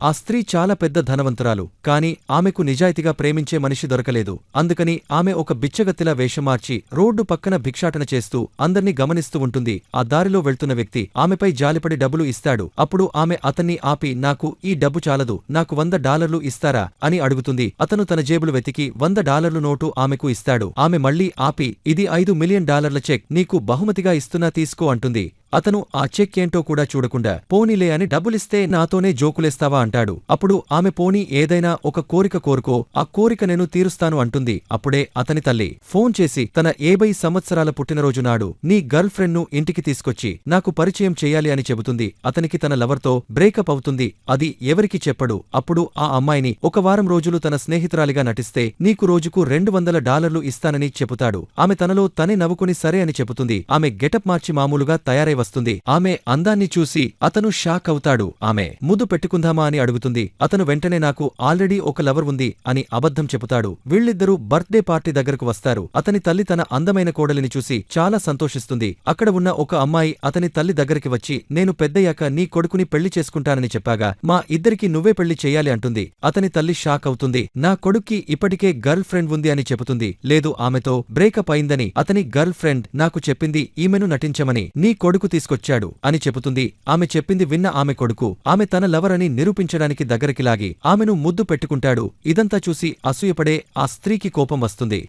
ఆ స్త్రీ చాలా పెద్ద ధనవంతురాలు, కాని ఆమెకు నిజాయితీగా ప్రేమించే మనిషి దొరకలేదు. అందుకని ఆమె ఒక బిచ్చగత్తిలా వేషమార్చి రోడ్డు పక్కన భిక్షాటన చేస్తూ అందర్నీ గమనిస్తూ ఉంటుంది. ఆ దారిలో వెళ్తున్న వ్యక్తి ఆమెపై జాలిపడి డబ్బులు ఇస్తాడు. అప్పుడు ఆమె అతన్ని ఆపి, నాకు ఈ డబ్బు చాలదు, నాకు $100 ఇస్తారా అని అడుగుతుంది. అతను తన జేబులు వెతికి $100 నోటు ఆమెకు ఇస్తాడు. ఆమె మళ్లీ ఆపి, ఇది $5 మిలియన్ చెక్, నీకు బహుమతిగా ఇస్తున్నా తీసుకో అంటుంది. అతను ఆ చెక్ ఏంటో కూడా చూడకుండా, పోనీలే అని డబ్బులిస్తే నాతోనే జోకులేస్తావా అంటాడు. అప్పుడు ఆమె పోనీ ఏదైనా ఒక కోరిక కోరుకో, ఆ కోరిక నేను తీరుస్తాను అంటుంది. అప్పుడే అతని తల్లి ఫోన్ చేసి తన 50 సంవత్సరాల పుట్టినరోజు నాడు నీ గర్ల్ ఫ్రెండ్ ను ఇంటికి తీసుకొచ్చి నాకు పరిచయం చెయ్యాలి అని చెబుతుంది. అతనికి తన లవర్తో బ్రేకప్ అవుతుంది. అది ఎవరికి చెప్పడు. అప్పుడు ఆ అమ్మాయిని ఒక వారం రోజులు తన స్నేహితురాలిగా నటిస్తే నీకు రోజుకు $200 ఇస్తానని చెబుతాడు. ఆమె తనలో తనే నవ్వుకుని సరే అని చెబుతుంది. ఆమె గెటప్ మార్చి మామూలుగా తయారై వస్తుంది. ఆమె అందాన్ని చూసి అతను షాక్ అవుతాడు. ఆమె ముద్దు పెట్టుకుందామా అని అడుగుతుంది. అతను వెంటనే నాకు ఆల్రెడీ ఒక లవర్ ఉంది అని అబద్ధం చెబుతాడు. వీళ్ళిద్దరూ బర్త్డే పార్టీ దగ్గరకు వస్తారు. అతని తల్లి తన అందమైన కోడలిని చూసి చాలా సంతోషిస్తుంది. అక్కడ ఉన్న ఒక అమ్మాయి అతని తల్లి దగ్గరికి వచ్చి, నేను పెద్దయ్యాక నీ కొడుకుని పెళ్లి చేసుకుంటానని చెప్పాగా మా ఇద్దరికి నువ్వే పెళ్లి చెయ్యాలి అంటుంది. అతని తల్లి షాక్ అవుతుంది. నా కొడుక్కి ఇప్పటికే గర్ల్ ఫ్రెండ్ ఉంది అని చెబుతుంది. లేదు, ఆమెతో బ్రేకప్ అయిందని అతని గర్ల్ ఫ్రెండ్ నాకు చెప్పింది, ఈమెను నటించమని నీ కొడుకు తీసుకొచ్చాడు అని చెబుతుంది. ఆమె చెప్పింది విన్న ఆమె కొడుకు ఆమె తన లవర్ అని నిరూపించడానికి దగ్గరికి లాగి ఆమెను ముద్దు పెట్టుకుంటాడు. ఇదంతా చూసి అసూయపడే ఆ స్త్రీకి కోపం వస్తుంది.